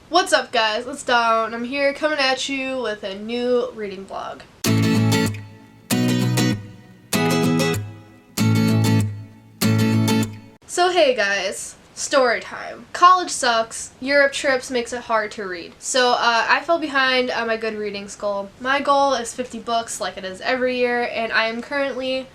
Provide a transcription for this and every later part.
What's up guys, it's Dawn. I'm here coming at you with a new reading vlog. So hey guys, story time. College sucks, Europe trips makes it hard to read. So I fell behind on my good readings goal. My goal is 50 books like it is every year, and I am currently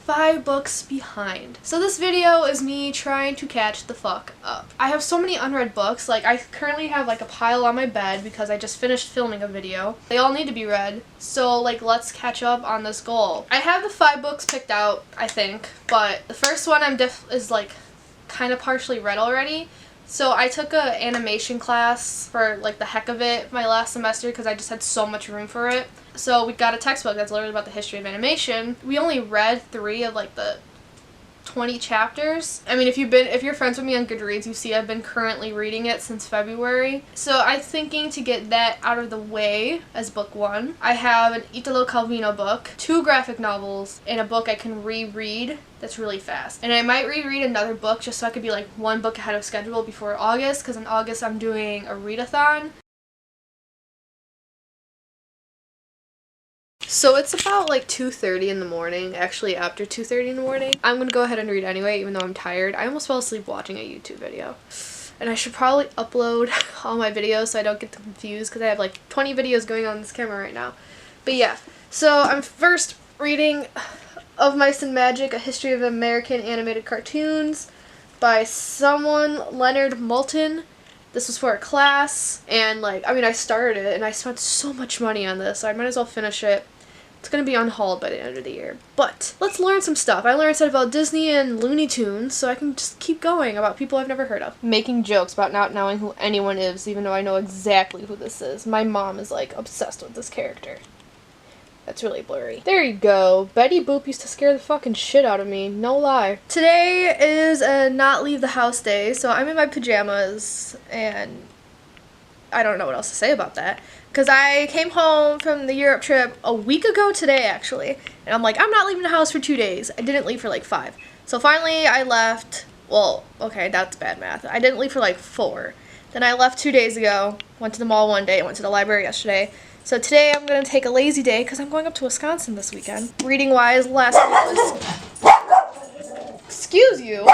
5 books behind. So this video is me trying to catch the fuck up. I have so many unread books. Like, I currently have like a pile on my bed because I just finished filming a video. They all need to be read. So like, let's catch up on this goal. I have the 5 books picked out, I think, but the first one is like kind of partially read already. So I took a animation class for like the heck of it my last semester because I just had so much room for it. So we got a textbook that's literally about the history of animation. We only read 3 of like the 20 chapters. I mean, if you're friends with me on GOODREADS, you see I've been currently reading it since February. So I'm thinking to get that out of the way as book 1. I have an Italo Calvino book, 2 graphic novels, and a book I can reread that's really fast. And I might reread another book just so I could be like 1 book ahead of schedule before August, because in August I'm doing a readathon. So it's about like 2:30 in the morning, actually after 2:30 in the morning. I'm gonna go ahead and read anyway, even though I'm tired. I almost fell asleep watching a YouTube video. And I should probably upload all my videos so I don't get confused, because I have like 20 videos going on this camera right now. But yeah, so I'm first reading Of Mice and Magic, A History of American Animated Cartoons by someone, Leonard Moulton. This was for a class, and like, I mean, I started it and I spent so much money on this, so I might as well finish it. It's gonna be unhauled by the end of the year. But let's learn some stuff. I learned stuff about Disney and Looney Tunes, so I can just keep going about people I've never heard of. Making jokes about not knowing who anyone is, even though I know exactly who this is. My mom is like obsessed with this character. That's really blurry. There you go. Betty Boop used to scare the fucking shit out of me. No lie. Today is a not leave the house day, so I'm in my pajamas, and I don't know what else to say about that. Because I came home from the Europe trip a week ago today, actually. And I'm like, I'm not leaving the house for 2 days. I didn't leave for like 5. So finally I left, well, okay, that's bad math. I didn't leave for like 4. Then I left 2 days ago, went to the mall one day, went to the library yesterday. So today I'm going to take a lazy day because I'm going up to Wisconsin this weekend. Reading wise, last week was... Excuse you.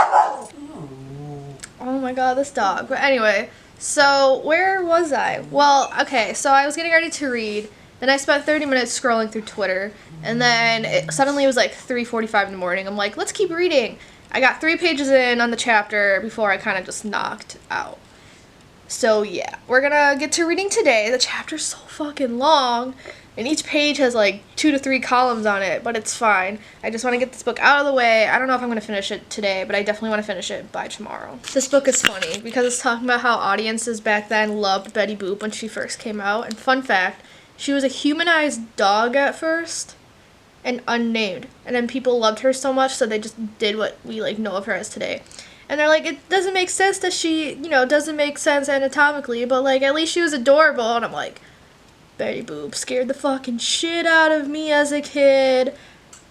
Oh my god, this dog. But anyway, so where was I? Well, okay, so I was getting ready to read. Then I spent 30 minutes scrolling through Twitter. And then suddenly it was like 3:45 in the morning. I'm like, let's keep reading. I got 3 pages in on the chapter before I kind of just knocked out. So yeah, we're gonna get to reading today. The chapter's so fucking long, and each page has like 2 to 3 columns on it, but it's fine. I just want to get this book out of the way. I don't know if I'm gonna finish it today, but I definitely want to finish it by tomorrow. This book is funny because it's talking about how audiences back then loved Betty Boop when she first came out. And fun fact, she was a humanized dog at first and unnamed, and then people loved her so much so they just did what we like know of her as today. And they're like, it doesn't make sense that she, you know, doesn't make sense anatomically, but like, at least she was adorable. And I'm like, Betty Boop scared the fucking shit out of me as a kid.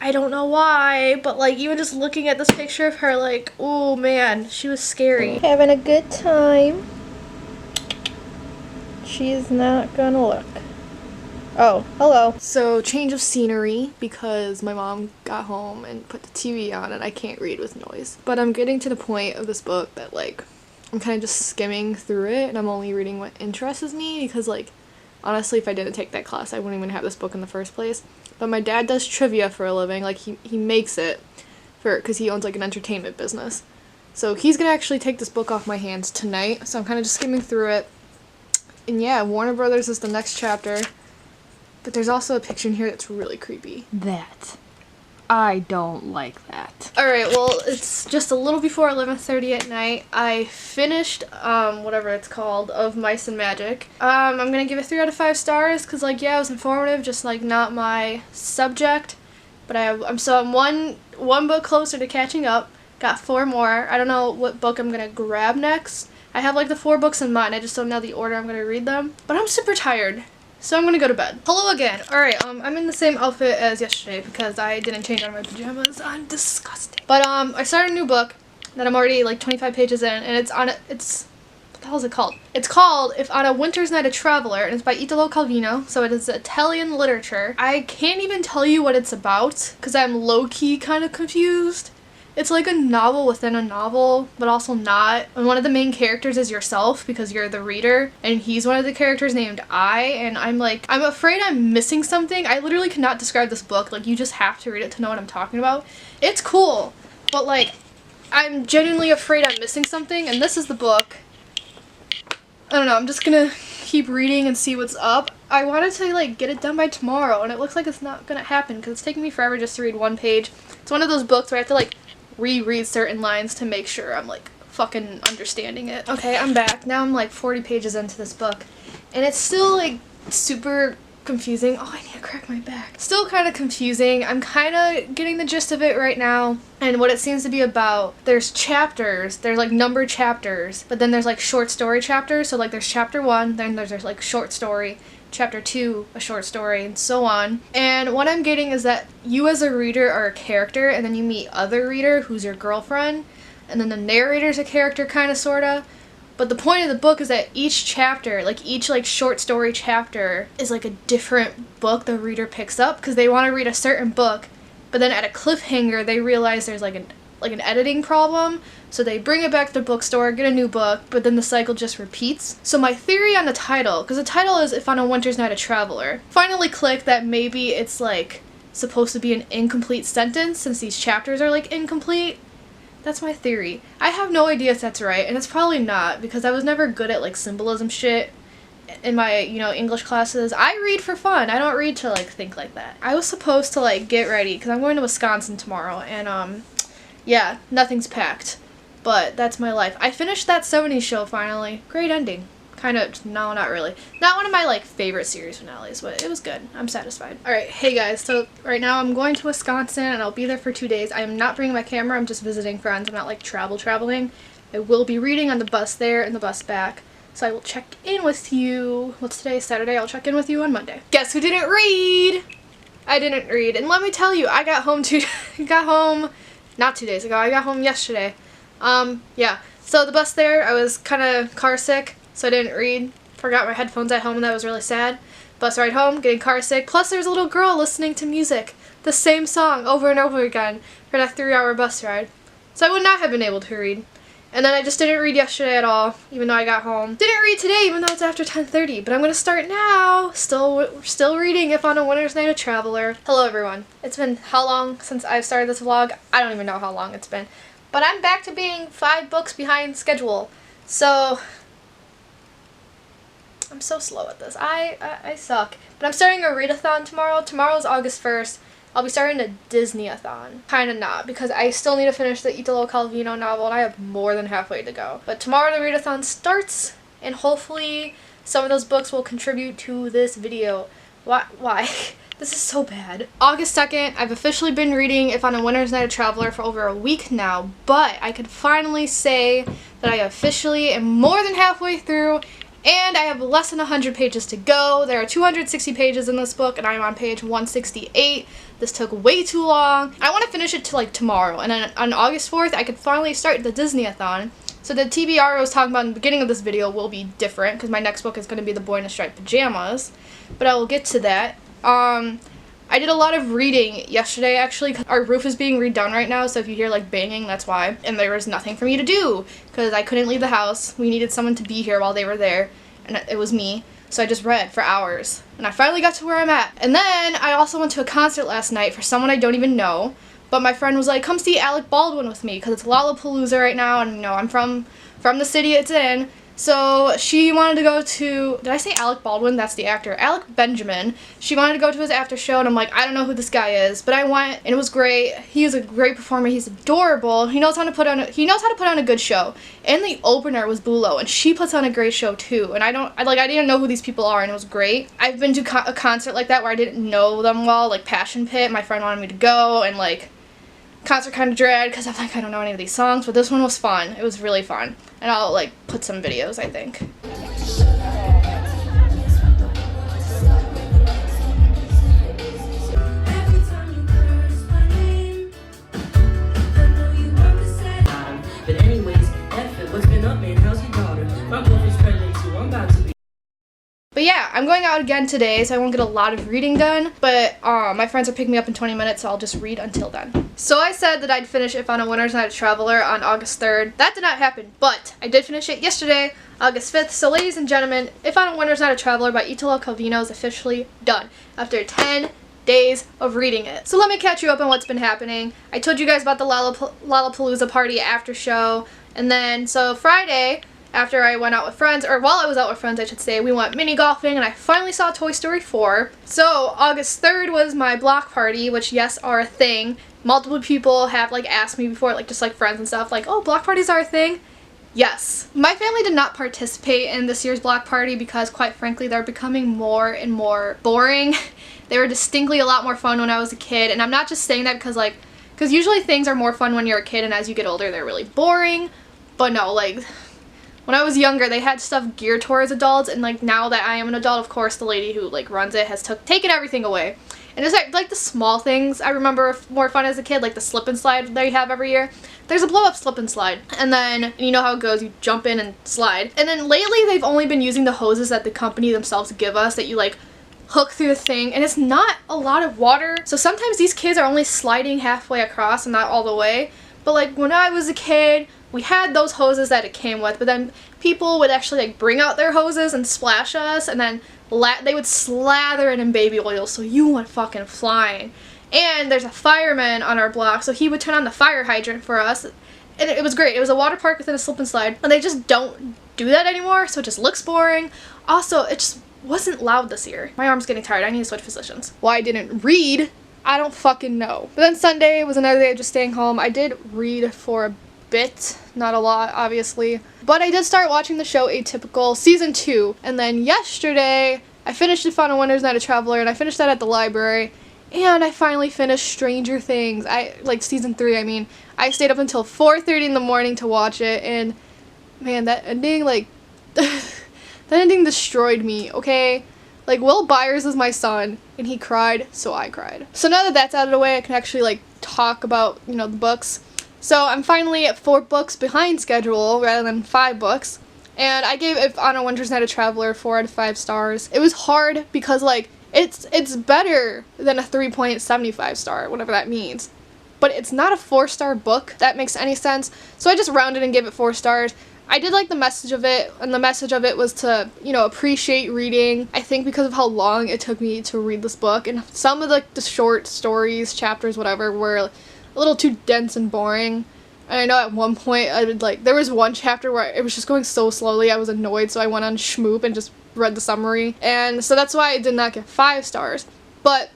I don't know why, but like, even just looking at this picture of her, like, oh man, she was scary. Having a good time. She's not gonna look. Oh, hello. So, change of scenery, because my mom got home and put the TV on and I can't read with noise. But I'm getting to the point of this book that, like, I'm kind of just skimming through it and I'm only reading what interests me, because, like, honestly, if I didn't take that class, I wouldn't even have this book in the first place. But my dad does trivia for a living. Like, he makes it because he owns, like, an entertainment business. So he's gonna actually take this book off my hands tonight, so I'm kind of just skimming through it. And yeah, Warner Brothers is the next chapter. But there's also a picture in here that's really creepy. I don't like that. Alright, well, it's just a little before 11:30 at night. I finished, whatever it's called, Of Mice and Magic. I'm gonna give it 3 out of 5 stars, because, like, yeah, it was informative, just, like, not my subject. But I'm one book closer to catching up. Got 4 more. I don't know what book I'm gonna grab next. I have, like, the 4 books in mind. I just don't know the order I'm gonna read them. But I'm super tired, so I'm gonna go to bed. Hello again. Alright, I'm in the same outfit as yesterday because I didn't change out of my pajamas. I'm disgusting. But I started a new book that I'm already like 25 pages in, and it's What the hell is it called? It's called If on a Winter's Night a Traveler, and it's by Italo Calvino, so it is Italian literature. I can't even tell you what it's about, because I'm low-key kind of confused. It's like a novel within a novel, but also not. And one of the main characters is yourself, because you're the reader, and he's one of the characters named I, and I'm afraid I'm missing something. I literally cannot describe this book. Like, you just have to read it to know what I'm talking about. It's cool, but like, I'm genuinely afraid I'm missing something, and this is the book. I don't know, I'm just gonna keep reading and see what's up. I wanted to like get it done by tomorrow, and it looks like it's not gonna happen because it's taking me forever just to read one page. It's one of those books where I have to like reread certain lines to make sure I'm like fucking understanding it. Okay, I'm back. Now I'm like 40 pages into this book, and it's still like super confusing. Oh, I need to crack my back. Still kind of confusing. I'm kind of getting the gist of it right now, and what it seems to be about. There's chapters. There's like numbered chapters, but then there's like short story chapters. So like there's chapter 1, then there's like short story, chapter 2, a short story, and so on. And what I'm getting is that you as a reader are a character, and then you meet other reader who's your girlfriend, and then the narrator's a character, kind of, sort of. But the point of the book is that each chapter, like each like short story chapter, is like a different book the reader picks up because they want to read a certain book, but then at a cliffhanger they realize there's like an editing problem, so they bring it back to the bookstore, get a new book, but then the cycle just repeats. So my theory on the title, because the title is If on a Winter's Night a Traveler, finally clicked that maybe it's like supposed to be an incomplete sentence since these chapters are like incomplete. That's my theory. I have no idea if that's right, and it's probably not, because I was never good at like symbolism shit in my, English classes. I read for fun. I don't read to like think like that. I was supposed to like get ready, because I'm going to Wisconsin tomorrow, and yeah, nothing's packed. But that's my life. I finished that 70s show finally. Great ending. Kind of, no, not really. Not one of my like favorite series finales, but it was good. I'm satisfied. Alright, hey guys, so right now I'm going to Wisconsin and I'll be there for 2 days. I am not bringing my camera, I'm just visiting friends. I'm not like traveling. I will be reading on the bus there and the bus back. So I will check in with you. What's today? Saturday. I'll check in with you on Monday. Guess who didn't read? I didn't read. And let me tell you, I got home not 2 days ago. I got home yesterday. Yeah. So the bus there, I was kind of car sick. So I didn't read. Forgot my headphones at home, and that was really sad. Bus ride home, getting car sick. Plus there's a little girl listening to music. The same song over and over again for that 3-hour bus ride. So I would not have been able to read. And then I just didn't read yesterday at all, even though I got home. Didn't read today, even though it's after 10:30. But I'm going to start now. Still reading If on a Winter's Night a Traveler. Hello everyone. It's been how long since I've started this vlog? I don't even know how long it's been. But I'm back to being 5 books behind schedule. So I'm so slow at this. I suck. But I'm starting a readathon tomorrow. Tomorrow's August 1st. I'll be starting a Disney-a-thon. Kinda not, because I still need to finish the Italo Calvino novel, and I have more than halfway to go. But tomorrow the readathon starts, and hopefully some of those books will contribute to this video. Why? This is so bad. August 2nd, I've officially been reading If on a Winter's Night a Traveler for over a week now, but I could finally say that I officially am more than halfway through, and I have less than 100 pages to go. There are 260 pages in this book, and I'm on page 168. This took way too long. I want to finish it till like tomorrow, and then on August 4th, I could finally start the Disney-a-thon. So the TBR I was talking about in the beginning of this video will be different, because my next book is going to be The Boy in the Striped Pajamas, but I will get to that. I did a lot of reading yesterday, actually, because our roof is being redone right now, so if you hear like banging, that's why. And there was nothing for me to do, because I couldn't leave the house. We needed someone to be here while they were there, and it was me. So I just read for hours, and I finally got to where I'm at. And then I also went to a concert last night for someone I don't even know, but my friend was like, come see Alec Baldwin with me, because it's Lollapalooza right now, and I'm from the city it's in. So she wanted to go to, did I say Alec Baldwin? That's the actor. Alec Benjamin. She wanted to go to his after show, and I'm like, I don't know who this guy is, but I went, and it was great. He is a great performer. He's adorable. He knows how to put on a good show. And the opener was Bulo, and she puts on a great show too. And I didn't know who these people are, and it was great. I've been to a concert like that where I didn't know them well, like Passion Pit. My friend wanted me to go, and like concert kind of dread because I'm like, I don't know any of these songs, but this one was fun. It was really fun. And I'll like put some videos, I think. But anyways, F it, what's been up, man? How's your daughter? My boy But yeah, I'm going out again today, so I won't get a lot of reading done, but my friends are picking me up in 20 minutes, so I'll just read until then. So I said that I'd finish If on a Winter's Night a Traveler on August 3rd. That did not happen, but I did finish it yesterday, August 5th. So ladies and gentlemen, If on a Winter's Night a Traveler by Italo Calvino is officially done after 10 days of reading it. So let me catch you up on what's been happening. I told you guys about the Lollapalooza party after show, and then so Friday, after I went out with friends, or while I was out with friends I should say, we went mini golfing and I finally saw Toy Story 4. So August 3rd was my block party, which yes are a thing. Multiple people have like asked me before, like just like friends and stuff, like, oh, block parties are a thing? Yes. My family did not participate in this year's block party because quite frankly they're becoming more and more boring. They were distinctly a lot more fun when I was a kid, and I'm not just saying that because usually things are more fun when you're a kid and as you get older they're really boring. But no, like when I was younger, they had stuff geared towards adults, and like now that I am an adult, of course, the lady who like runs it has taken everything away. And it's like the small things I remember more fun as a kid, like the slip and slide they have every year. There's a blow up slip and slide, and then you know how it goes, you jump in and slide. And then lately they've only been using the hoses that the company themselves give us that you like hook through the thing, and it's not a lot of water. So sometimes these kids are only sliding halfway across and not all the way. But like when I was a kid, we had those hoses that it came with, but then people would actually like bring out their hoses and splash us, and then they would slather it in baby oil so you went fucking flying. And there's a fireman on our block, so he would turn on the fire hydrant for us, and it was great. It was a water park within a slip and slide, and they just don't do that anymore, so it just looks boring. Also, it just wasn't loud this year. My arm's getting tired. I need to switch positions. Why I didn't read, I don't fucking know. But then Sunday was another day of just staying home. I did read for a bit, not a lot obviously, but I did start watching the show Atypical season 2, and then yesterday I finished If on a Winter's Night a Traveler, and I finished that at the library, and I finally finished Stranger Things. Like season 3, I mean. I stayed up until 4:30 in the morning to watch it, and man, that ending, like that ending destroyed me, okay? Like, Will Byers is my son, and he cried, so I cried. So now that that's out of the way, I can actually like talk about, you know, the books. So I'm finally at 4 books behind schedule rather than 5 books. And I gave If on a Winter's Night a Traveler 4 out of 5 stars. It was hard because like it's better than a 3.75 star, whatever that means. But it's not a 4-star book, if that makes any sense. So I just rounded and gave it 4 stars. I did like the message of it, and the message of it was to, you know, appreciate reading. I think because of how long it took me to read this book, and some of the short stories, chapters, whatever, were a little too dense and boring. And I know at one point I would like, there was one chapter where it was just going so slowly I was annoyed, so I went on Schmoop and just read the summary. And so that's why I did not get 5 stars. But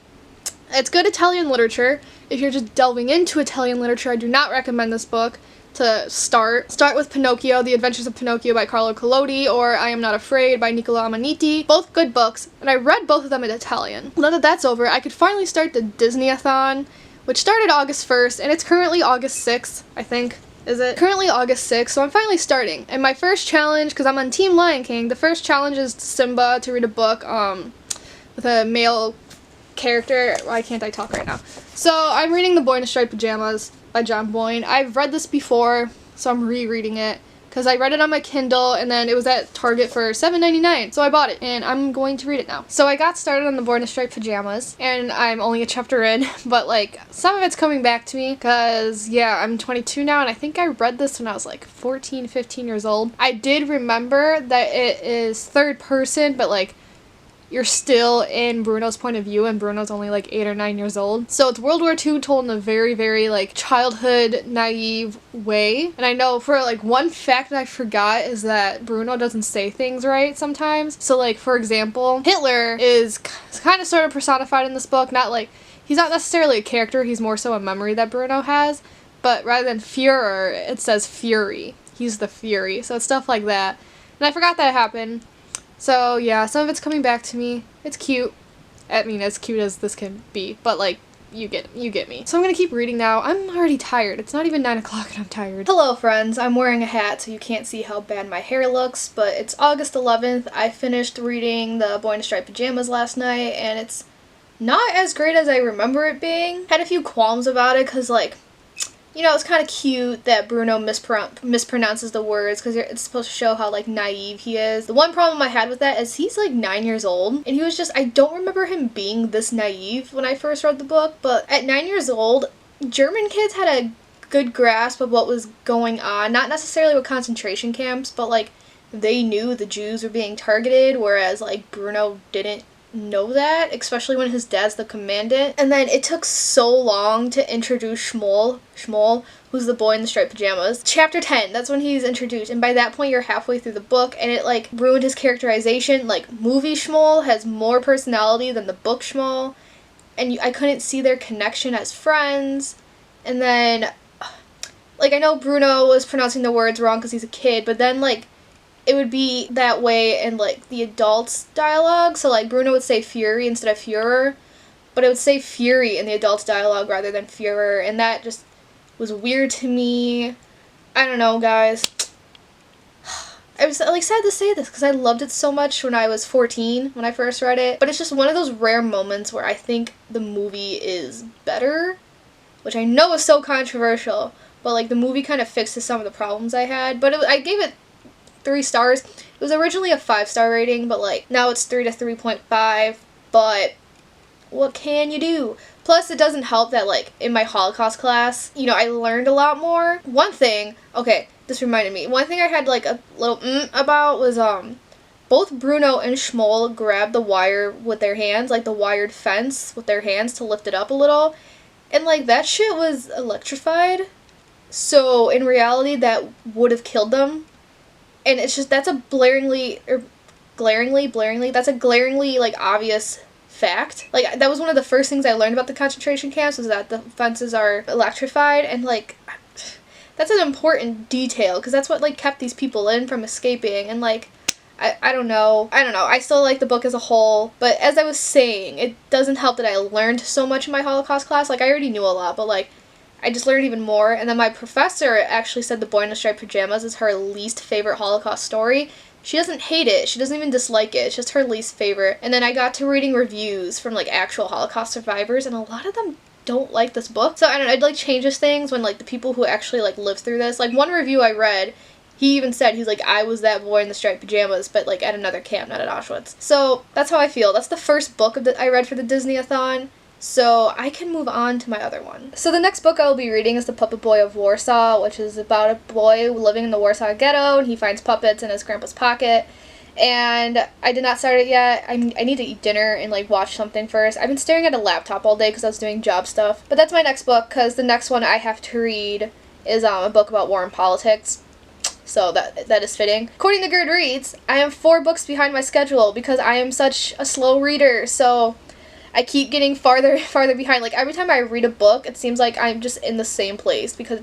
it's good Italian literature. If you're just delving into Italian literature, I do not recommend this book to start. Start with Pinocchio, The Adventures of Pinocchio by Carlo Collodi, or I Am Not Afraid by Nicola Amaniti. Both good books, and I read both of them in Italian. Now that that's over, I could finally start the Disney-a-thon, which started August 1st, and it's currently August 6th, I think. Is it? Currently August 6th, so I'm finally starting. And my first challenge, because I'm on Team Lion King, the first challenge is Simba to read a book with a male character. Why can't I talk right now? So I'm reading The Boy in Striped Pajamas by John Boyne. I've read this before, so I'm rereading it. Because I read it on my Kindle, and then it was at Target for $7.99, so I bought it, and I'm going to read it now. So I got started on The Boy in Striped Pajamas, and I'm only a chapter in, but like, some of it's coming back to me, because yeah, I'm 22 now, and I think I read this when I was like 14, 15 years old. I did remember that it is third person, but like, you're still in Bruno's point of view, and Bruno's only like 8 or 9 years old. So it's World War II told in a very, very like childhood naive way. And I know for like one fact that I forgot is that Bruno doesn't say things right sometimes. So like, for example, Hitler is kind of sort of personified in this book. Not like, he's not necessarily a character, he's more so a memory that Bruno has. But rather than Führer, it says Fury. He's the Fury. So it's stuff like that. And I forgot that happened. So yeah, some of it's coming back to me. It's cute. I mean, as cute as this can be, but like, you get me. So I'm gonna keep reading now. I'm already tired. It's not even 9 o'clock and I'm tired. Hello friends, I'm wearing a hat so you can't see how bad my hair looks, but it's August 11th. I finished reading The Boy in Striped Pajamas last night, and it's not as great as I remember it being. Had a few qualms about it, cause like, you know, it's kind of cute that Bruno mispronounces the words because it's supposed to show how, like, naive he is. The one problem I had with that is he's, like, 9 years old, and he was just, I don't remember him being this naive when I first read the book, but at 9 years old, German kids had a good grasp of what was going on, not necessarily with concentration camps, but, like, they knew the Jews were being targeted, whereas, like, Bruno didn't know that, especially when his dad's the commandant. And then it took so long to introduce Shmuel, who's the boy in the striped pajamas. Chapter 10, that's when he's introduced, and by that point you're halfway through the book, and it, like, ruined his characterization. Like, movie Shmuel has more personality than the book Shmuel, and I couldn't see their connection as friends. And then, like, I know Bruno was pronouncing the words wrong because he's a kid, but then, like, it would be that way in, like, the adults' dialogue. So, like, Bruno would say Fury instead of Führer, but it would say Fury in the adults' dialogue rather than Führer, and that just was weird to me. I don't know, guys. I was, like, sad to say this because I loved it so much when I was 14 when I first read it, but it's just one of those rare moments where I think the movie is better, which I know is so controversial, but, like, the movie kind of fixes some of the problems I had, but I gave it 3 stars. It was originally a 5-star rating, but, like, now it's 3 to 3.5, but what can you do? Plus, it doesn't help that, like, in my Holocaust class, you know, I learned a lot more. One thing, okay, this reminded me, one thing I had, like, a little about was, both Bruno and Shmuel grabbed the wire with their hands, like the wired fence with their hands to lift it up a little, and, like, that shit was electrified, so in reality that would have killed them. And it's just, that's a glaringly, like, obvious fact. Like, that was one of the first things I learned about the concentration camps, was that the fences are electrified, and, like, that's an important detail, because that's what, like, kept these people in from escaping, and, like, I don't know. I still like the book as a whole, but as I was saying, it doesn't help that I learned so much in my Holocaust class. Like, I already knew a lot, but, like, I just learned even more, and then my professor actually said The Boy in the Striped Pajamas is her least favorite Holocaust story. She doesn't hate it, she doesn't even dislike it, it's just her least favorite. And then I got to reading reviews from, like, actual Holocaust survivors, and a lot of them don't like this book. So I don't know, it, like, changes things when, like, the people who actually, like, lived through this, like, one review I read, he even said, he's like, I was that boy in the striped pajamas, but, like, at another camp, not at Auschwitz. So that's how I feel. That's the first book I read for the Disney-a-thon. So I can move on to my other one. So the next book I will be reading is The Puppet Boy of Warsaw, which is about a boy living in the Warsaw ghetto, and he finds puppets in his grandpa's pocket. And I did not start it yet. I need to eat dinner and, like, watch something first. I've been staring at a laptop all day because I was doing job stuff. But that's my next book, because the next one I have to read is a book about war and politics. So that is fitting. According to GOODREADS, I am 4 books behind my schedule because I am such a slow reader. So I keep getting farther behind. Like, every time I read a book, it seems like I'm just in the same place because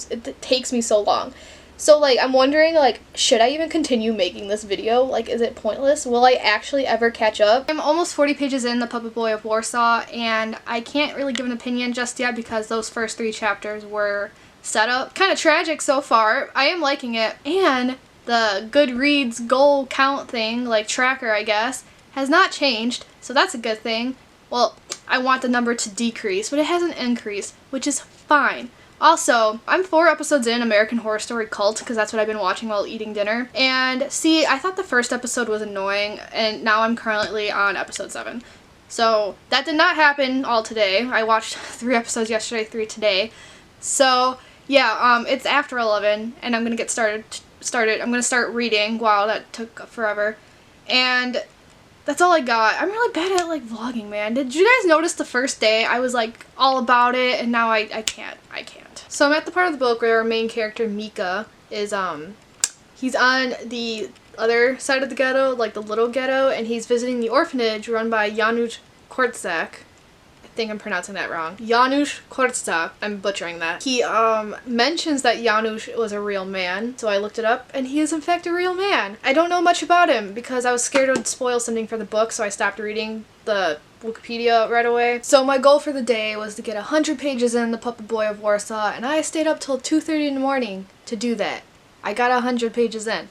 it takes me so long. So, like, I'm wondering, like, should I even continue making this video? Like, is it pointless? Will I actually ever catch up? I'm almost 40 pages in The Puppet Boy of Warsaw, and I can't really give an opinion just yet because those first 3 chapters were set up. Kind of tragic so far. I am liking it, and the GOODREADS goal count thing, like, tracker, I guess, has not changed, so that's a good thing. Well, I want the number to decrease, but it hasn't increased, which is fine. Also, I'm 4 episodes in American Horror Story Cult, because that's what I've been watching while eating dinner. And see, I thought the first episode was annoying, and now I'm currently on episode 7. So that did not happen all today. I watched 3 episodes yesterday, 3 today. So yeah, it's after 11, and I'm gonna get started. I'm gonna start reading. Wow, that took forever. And that's all I got. I'm really bad at, like, vlogging, man. Did you guys notice the first day I was, like, all about it, and now I can't. So I'm at the part of the book where our main character, Mika, is, he's on the other side of the ghetto, like the little ghetto, and he's visiting the orphanage run by Janusz Korczak. I think I'm pronouncing that wrong. Janusz Korczak. I'm butchering that. He, mentions that Janusz was a real man, so I looked it up, and he is in fact a real man. I don't know much about him because I was scared it would spoil something for the book, so I stopped reading the Wikipedia right away. So my goal for the day was to get 100 pages in The Puppet Boy of Warsaw, and I stayed up till 2:30 in the morning to do that. I got 100 pages in.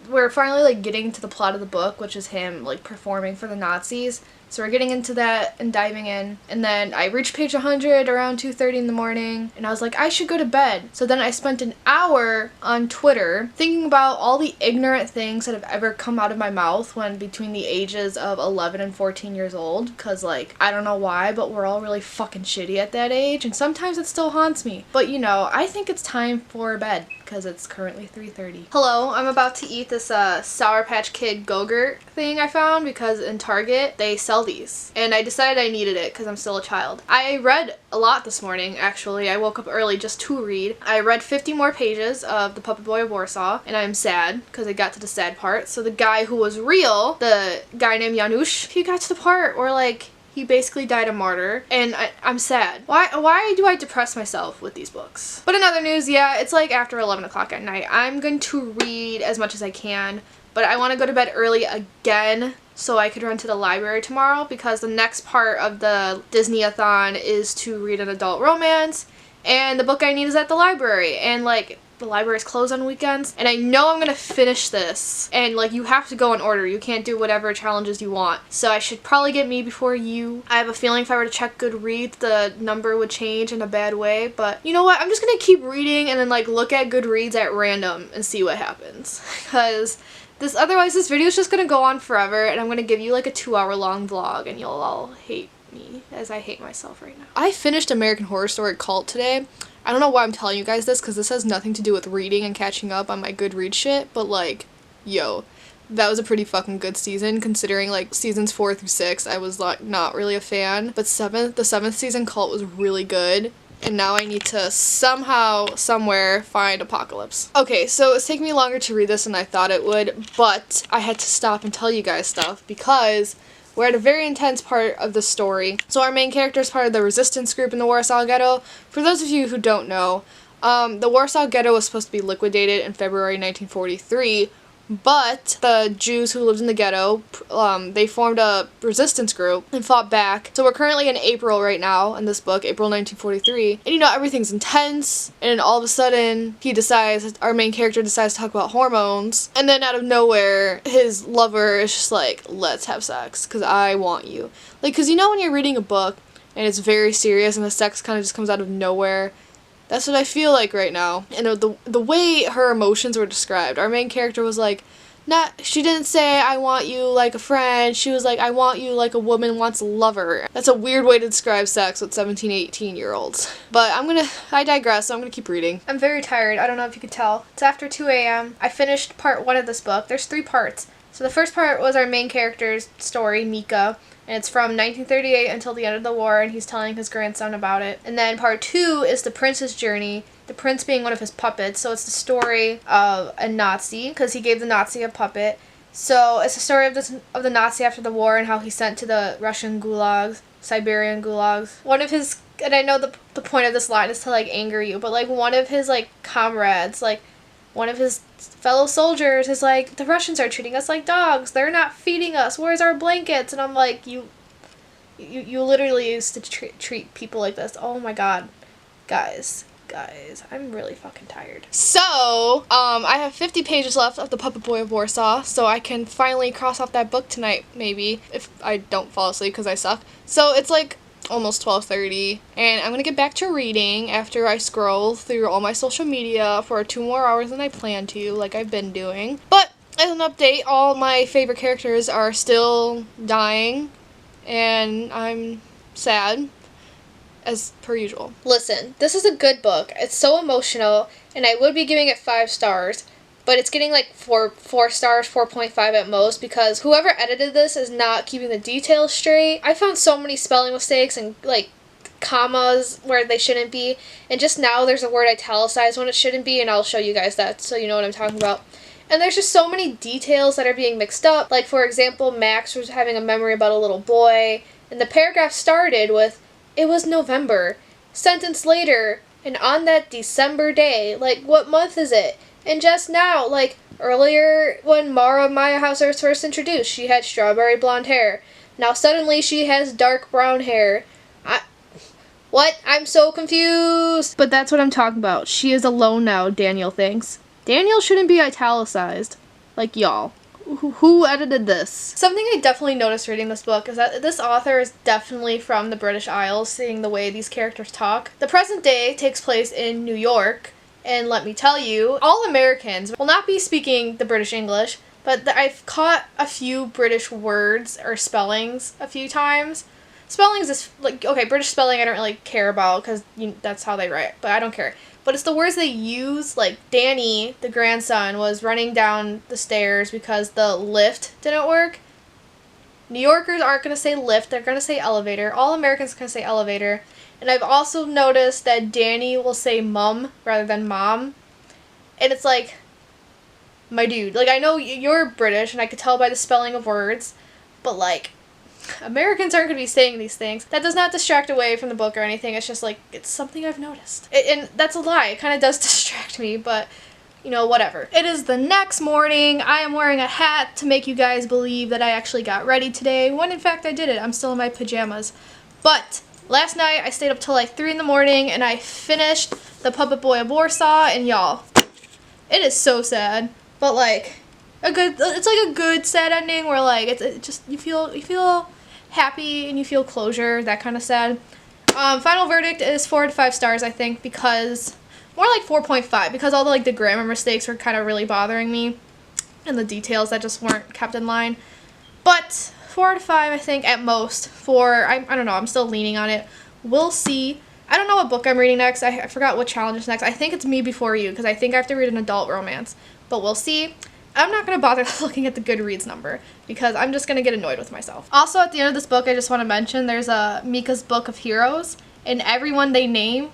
we're finally like getting to the plot of the book, which is him like performing for the Nazis. So we're getting into that and diving in. And then I reached page 100 around 2:30 in the morning, and I was like, I should go to bed. So then I spent an hour on Twitter thinking about all the ignorant things that have ever come out of my mouth when between the ages of 11 and 14 years old. Cause like, I don't know why, but we're all really fucking shitty at that age, and sometimes it still haunts me. But you know, I think it's time for bed, because it's currently 3:30. Hello, I'm about to eat this Sour Patch Kid Go-Gurt thing I found because in Target they sell these. And I decided I needed it because I'm still a child. I read a lot this morning, actually. I woke up early just to read. I read 50 more pages of The Puppet Boy of Warsaw, and I'm sad because I got to the sad part. So the guy who was real, the guy named Janusz, he got to the part where like he basically died a martyr, and I'm sad. Why do I depress myself with these books? But in other news, yeah, it's like after 11 o'clock at night. I'm going to read as much as I can, but I want to go to bed early again so I could run to the library tomorrow, because the next part of the Disney-a-thon is to read an adult romance, and the book I need is at the library, and like, the library's closed on weekends, and I know I'm gonna finish this, and like, you have to go in order. You can't do whatever challenges you want, so I should probably get me before you. I have a feeling if I were to check Goodreads, the number would change in a bad way, but you know what, I'm just gonna keep reading and then like look at Goodreads at random and see what happens, because otherwise this video is just gonna go on forever, and I'm gonna give you like a 2-hour long vlog, and you'll all hate me as I hate myself right now. I finished American Horror Story Cult today. I don't know why I'm telling you guys this, because this has nothing to do with reading and catching up on my Goodreads shit, but like, yo, that was a pretty fucking good season, considering like seasons 4 through 6 I was like not really a fan, but the 7th season Cult was really good, and now I need to somehow, somewhere find Apocalypse. Okay, so it's taking me longer to read this than I thought it would, but I had to stop and tell you guys stuff because we're at a very intense part of the story. So our main character is part of the resistance group in the Warsaw Ghetto. For those of you who don't know, the Warsaw Ghetto was supposed to be liquidated in February 1943, but the Jews who lived in the ghetto, they formed a resistance group and fought back. So we're currently in April right now in this book, April 1943. And you know, everything's intense, and all of a sudden our main character decides to talk about hormones, and then out of nowhere, his lover is just like, let's have sex, because I want you. Like, because you know when you're reading a book, and it's very serious, and the sex kind of just comes out of nowhere? That's what I feel like right now. And the way her emotions were described, our main character was like, she didn't say, I want you like a friend. She was like, I want you like a woman wants a lover. That's a weird way to describe sex with 17, 18-year-olds. But I digress, so I'm gonna keep reading. I'm very tired. I don't know if you could tell. It's after 2 a.m. I finished part 1 of this book. There's 3 parts. So the first part was our main character's story, Mika, and it's from 1938 until the end of the war, and he's telling his grandson about it. And then part 2 is the prince's journey, the prince being one of his puppets. So it's the story of a Nazi, because he gave the Nazi a puppet. So it's the story of the Nazi after the war and how he's sent to the Russian gulags, Siberian gulags. One of his, and I know the point of this line is to like anger you, but like one of his like comrades, like one of his fellow soldiers is like, the Russians are treating us like dogs. They're not feeding us. Where's our blankets? And I'm like, you literally used to treat people like this. Oh my god. Guys, I'm really fucking tired. So, I have 50 pages left of The Puppet Boy of Warsaw, so I can finally cross off that book tonight, maybe, if I don't fall asleep because I suck. So it's like almost 12:30, and I'm gonna get back to reading after I scroll through all my social media for 2 more hours than I plan to, like I've been doing. But as an update, all my favorite characters are still dying, and I'm sad, as per usual. Listen, this is a good book. It's so emotional, and I would be giving it 5 stars, but it's getting like 4 stars, 4.5 at most, because whoever edited this is not keeping the details straight. I found so many spelling mistakes and like commas where they shouldn't be, and just now there's a word italicized when it shouldn't be, and I'll show you guys that so you know what I'm talking about. And there's just so many details that are being mixed up. Like, for example, Max was having a memory about a little boy, and the paragraph started with, "It was November." Sentence later, "and on that December day," like, what month is it? And just now, like, earlier when Mara Meyerhouse was first introduced, she had strawberry blonde hair. Now suddenly she has dark brown hair. What? I'm so confused! But that's what I'm talking about. She is alone now, Daniel thinks. Daniel shouldn't be italicized. Like, y'all, who edited this? Something I definitely noticed reading this book is that this author is definitely from the British Isles, seeing the way these characters talk. The present day takes place in New York, and let me tell you, all Americans will not be speaking the British English, but I've caught a few British words or spellings a few times. Spellings is, like, okay, British spelling I don't really care about because that's how they write, but I don't care. But it's the words they use, like Danny, the grandson, was running down the stairs because the lift didn't work. New Yorkers aren't going to say lift, they're going to say elevator. All Americans are going to say elevator. And I've also noticed that Danny will say mum rather than mom. And it's like, my dude, like, I know you're British and I could tell by the spelling of words, but like, Americans aren't going to be saying these things. That does not distract away from the book or anything. It's just like, it's something I've noticed. And that's a lie. It kind of does distract me, but, you know, whatever. It is the next morning. I am wearing a hat to make you guys believe that I actually got ready today, when in fact I did it. I'm still in my pajamas. But last night I stayed up till like 3 in the morning and I finished The Puppet Boy of Warsaw, and y'all, it is so sad. But like, it's like a good sad ending where like it just you feel happy and you feel closure, that kind of sad. Final verdict is 4 to 5 stars, I think, because more like 4.5 because all the grammar mistakes were kind of really bothering me and the details that just weren't kept in line. But 4 to 5, I think, at most. I don't know, I'm still leaning on it. We'll see. I don't know what book I'm reading next. I forgot what challenge is next. I think it's Me Before You because I think I have to read an adult romance. But we'll see. I'm not going to bother looking at the Goodreads number because I'm just going to get annoyed with myself. Also, at the end of this book, I just want to mention there's a Mika's Book of Heroes, and everyone they name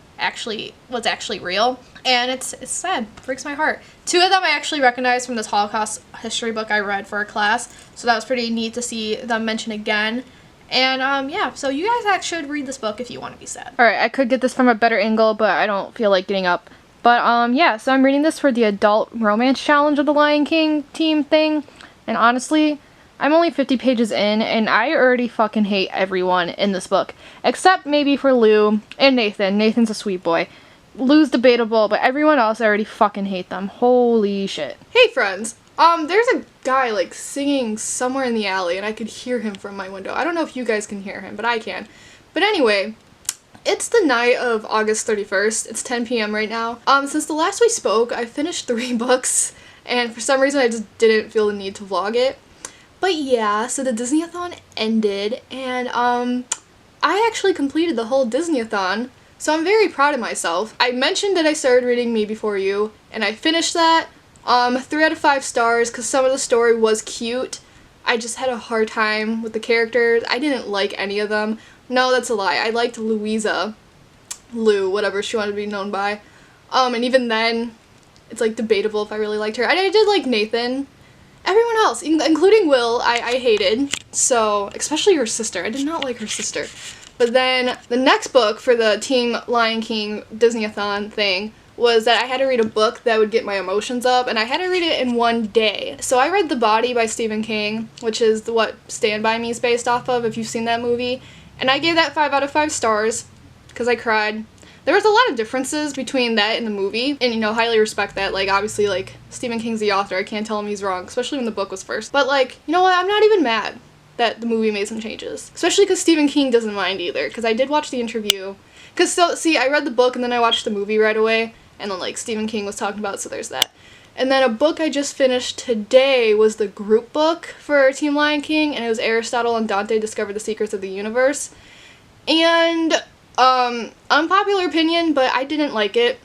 was actually real, and it's sad. It breaks my heart. 2 of them I actually recognized from this Holocaust history book I read for a class, so that was pretty neat to see them mentioned again. And yeah, so you guys should read this book if you want to be sad. Alright, I could get this from a better angle, but I don't feel like getting up. But, yeah, so I'm reading this for the adult romance challenge of the Lion King team thing, and honestly, I'm only 50 pages in, and I already fucking hate everyone in this book, except maybe for Lou and Nathan. Nathan's a sweet boy. Lou's debatable, but everyone else I already fucking hate them. Holy shit. Hey friends, there's a guy singing somewhere in the alley, and I could hear him from my window. I don't know if you guys can hear him, but I can. But anyway, it's the night of August 31st. It's 10 p.m. right now. Since the last we spoke, I finished 3 books, and for some reason I just didn't feel the need to vlog it. But yeah, so the Disney-a-thon ended, and I actually completed the whole Disney-a-thon, so I'm very proud of myself. I mentioned that I started reading Me Before You, and I finished that. 3 out of 5 stars, because some of the story was cute. I just had a hard time with the characters. I didn't like any of them. No, that's a lie. I liked Louisa. Lou, whatever she wanted to be known by. And even then, it's debatable if I really liked her. I did like Nathan. Everyone else, including Will, I hated. So, especially her sister. I did not like her sister. But then, the next book for the Team Lion King Disney-a-thon thing was that I had to read a book that would get my emotions up, and I had to read it in one day. So I read The Body by Stephen King, which is what Stand By Me is based off of, if you've seen that movie. And I gave that 5 out of 5 stars, because I cried. There was a lot of differences between that and the movie, and, highly respect that. Obviously, Stephen King's the author, I can't tell him he's wrong, especially when the book was first. But, you know what, I'm not even mad that the movie made some changes. Especially because Stephen King doesn't mind either, because I did watch the interview. Because, see, I read the book, and then I watched the movie right away, and then, Stephen King was talking about it, so there's that. And then a book I just finished today was the group book for Team Lion King, and it was Aristotle and Dante Discover the Secrets of the Universe. And, unpopular opinion, but I didn't like it.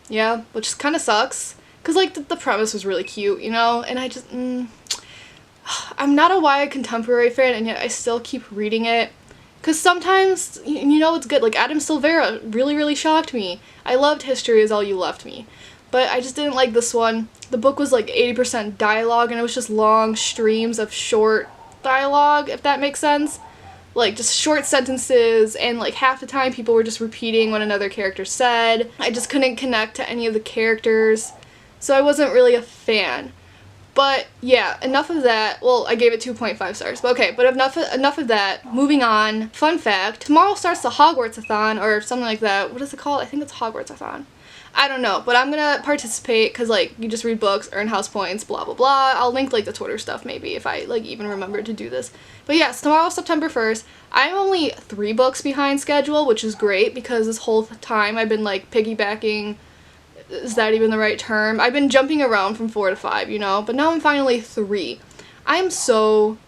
Yeah, which kind of sucks. Because, the premise was really cute, and I just, I'm not a YA contemporary fan, and yet I still keep reading it. Because sometimes, it's good. Adam Silvera really, really shocked me. I loved History Is All You Left Me. But I just didn't like this one. The book was 80% dialogue, and it was just long streams of short dialogue, if that makes sense. Just short sentences, and half the time people were just repeating what another character said. I just couldn't connect to any of the characters, so I wasn't really a fan. But yeah, enough of that. Well, I gave it 2.5 stars. But okay, but enough of that. Moving on. Fun fact, tomorrow starts the Hogwarts-a-thon, or something like that. What is it called? I think it's Hogwarts-a-thon. I don't know, but I'm gonna participate because, like, you just read books, earn house points, blah, blah, blah. I'll link, like, the Twitter stuff maybe if I, like, even remember to do this. But yes, tomorrow, September 1st, I'm only 3 books behind schedule, which is great because this whole time I've been, like, piggybacking. Is that even the right term? I've been jumping around from 4 to 5, you know, but now I'm finally 3. I'm so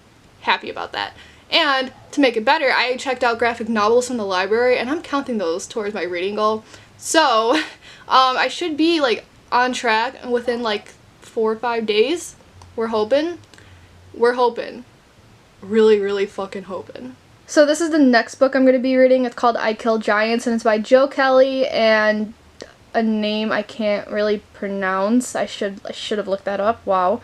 happy about that. And to make it better, I checked out graphic novels from the library, and I'm counting those towards my reading goal. So, I should be, like, on track within, like, 4 or 5 days. We're hoping. We're hoping. Really, really fucking hoping. So this is the next book I'm going to be reading. It's called I Kill Giants, and it's by Joe Kelly and a name I can't really pronounce. I should have looked that up. Wow.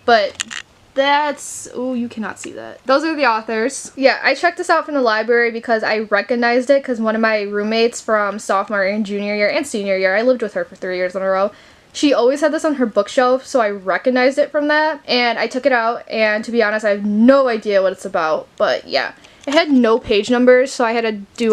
But that's, oh, you cannot see that. Those are the authors. Yeah, I checked this out from the library because I recognized it because one of my roommates from sophomore and junior year and senior year, I lived with her for 3 years in a row. She always had this on her bookshelf, so I recognized it from that, and I took it out, and to be honest, I have no idea what it's about, but yeah. It had no page numbers, so I had to do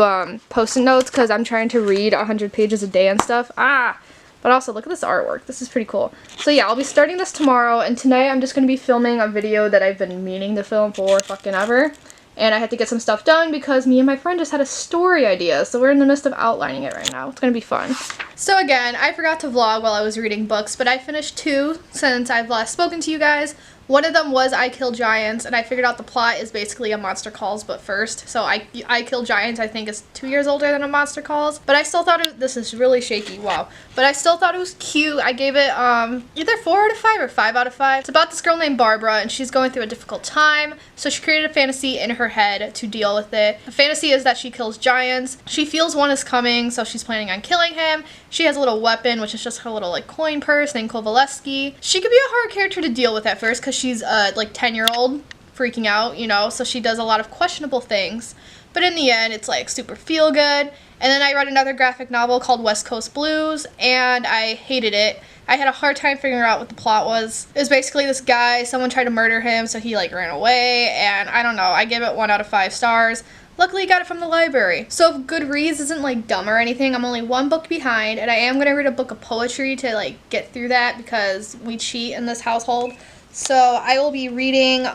post-it notes because I'm trying to read 100 pages a day and stuff. But also, look at this artwork. This is pretty cool. So yeah, I'll be starting this tomorrow, and tonight I'm just going to be filming a video that I've been meaning to film for fucking ever. And I had to get some stuff done because me and my friend just had a story idea, so we're in the midst of outlining it right now. It's going to be fun. So again, I forgot to vlog while I was reading books, but I finished 2 since I've last spoken to you guys. One of them was I Kill Giants, and I figured out the plot is basically a Monster Calls but first. So I Kill Giants, I think, is 2 years older than a Monster Calls. But I still thought this is really shaky, wow. But I still thought it was cute. I gave it either 4 out of 5 or 5 out of 5. It's about this girl named Barbara, and she's going through a difficult time. So she created a fantasy in her head to deal with it. The fantasy is that she kills giants. She feels one is coming, so she's planning on killing him. She has a little weapon, which is just her little, like, coin purse named Kovaleski. She could be a hard character to deal with at first because she's a, like, 10-year-old freaking out, you know, so she does a lot of questionable things. But in the end, it's, like, super feel-good. And then I read another graphic novel called West Coast Blues, and I hated it. I had a hard time figuring out what the plot was. It was basically this guy, someone tried to murder him, so he, like, ran away, and I don't know, I gave it 1 out of 5 stars. Luckily, I got it from the library. So if GOODREADS isn't, like, dumb or anything, I'm only 1 book behind, and I am going to read a book of poetry to, like, get through that because we cheat in this household. So I will be reading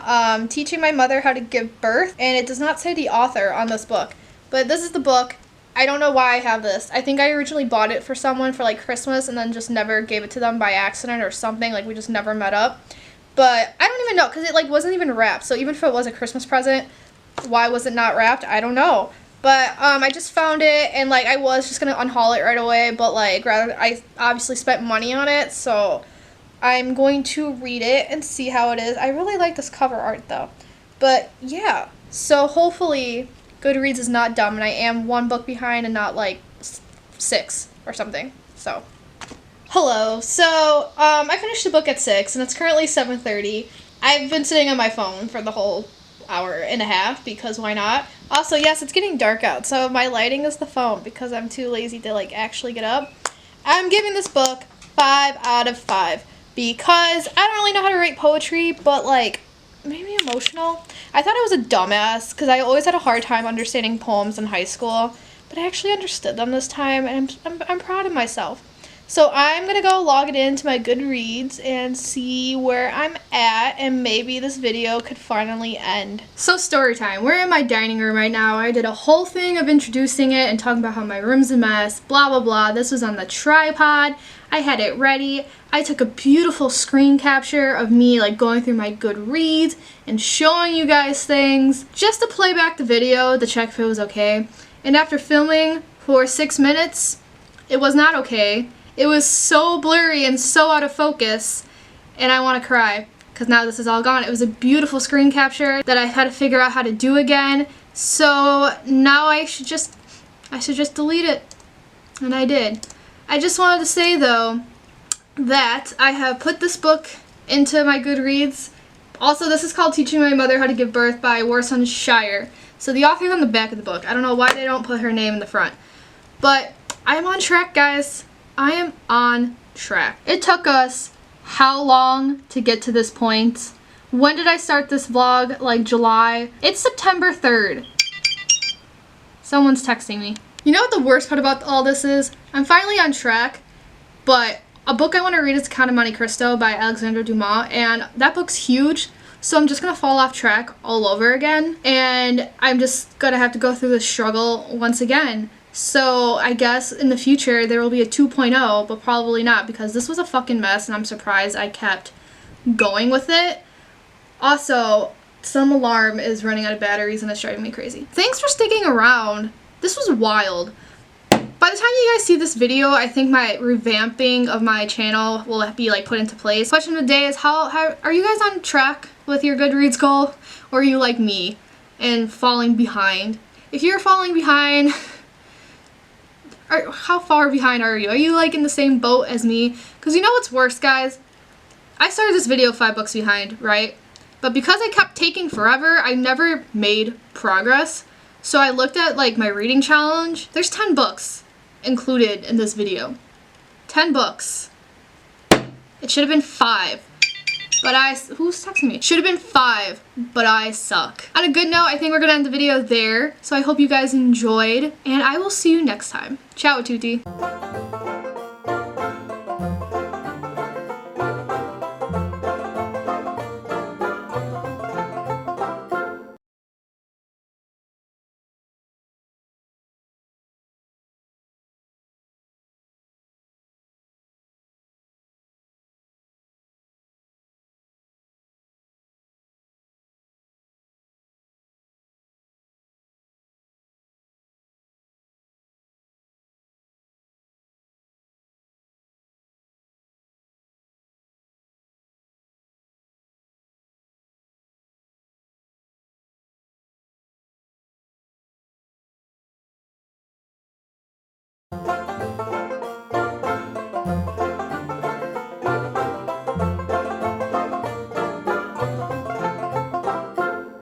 Teaching My Mother How to Give Birth, and it does not say the author on this book, but this is the book. I don't know why I have this. I think I originally bought it for someone for, like, Christmas and then just never gave it to them by accident or something, like, we just never met up. But I don't even know, because it, like, wasn't even wrapped, so even if it was a Christmas present, why was it not wrapped? I don't know. But I just found it, and, like, I was just gonna unhaul it right away, but, like, I obviously spent money on it, so I'm going to read it and see how it is. I really like this cover art, though. But yeah, so hopefully GOODREADS is not dumb, and I am 1 book behind and not, like, 6 or something. So hello. So I finished the book at 6, and it's currently 7:30. I've been sitting on my phone for the whole hour and a half because why not? Also, yes, it's getting dark out, so my lighting is the phone because I'm too lazy to, like, actually get up. I'm giving this book 5 out of 5 because I don't really know how to write poetry, but, like, maybe emotional. I thought I was a dumbass because I always had a hard time understanding poems in high school, but I actually understood them this time, and I'm proud of myself. So I'm going to go log it into my GOODREADS and see where I'm at, and maybe this video could finally end. So story time. We're in my dining room right now. I did a whole thing of introducing it and talking about how my room's a mess, blah, blah, blah. This was on the tripod. I had it ready. I took a beautiful screen capture of me, like, going through my GOODREADS and showing you guys things just to play back the video to check if it was okay. And after filming for 6 minutes, it was not okay. It was so blurry and so out of focus, and I want to cry because now this is all gone. It was a beautiful screen capture that I had to figure out how to do again. So now I should just delete it, and I did. I just wanted to say though that I have put this book into my GOODREADS. Also, this is called Teaching My Mother How to Give Birth by Warson Shire. So the author's on the back of the book. I don't know why they don't put her name in the front, but I'm on track, guys. I am on track. It took us how long to get to this point? When did I start this vlog? Like July? It's September 3rd. Someone's texting me. You know what the worst part about all this is? I'm finally on track, But a book I want to read is Count of Monte Cristo by Alexandre Dumas, and that book's huge. So I'm just going to fall off track all over again, and I'm just going to have to go through the struggle once again. So I guess in the future there will be a 2.0, but probably not, because this was a fucking mess and I'm surprised I kept going with it. Also, some alarm is running out of batteries and it's driving me crazy. Thanks for sticking around. This was wild. By the time you guys see this video, I think my revamping of my channel will be like put into place. Question of the day is how are you guys on track with your Goodreads goal, or are you like me and falling behind? If you're falling behind, how far behind are you? Are you like in the same boat as me? Because you know what's worse, guys? I started this video 5 books behind, right? But because I kept taking forever, I never made progress. So I looked at like my reading challenge. There's 10 books included in this video. 10 books. It should have been 5. But who's texting me? Should have been 5, but I suck. On a good note, I think we're gonna end the video there. So I hope you guys enjoyed, and I will see you next time. Ciao, tutti.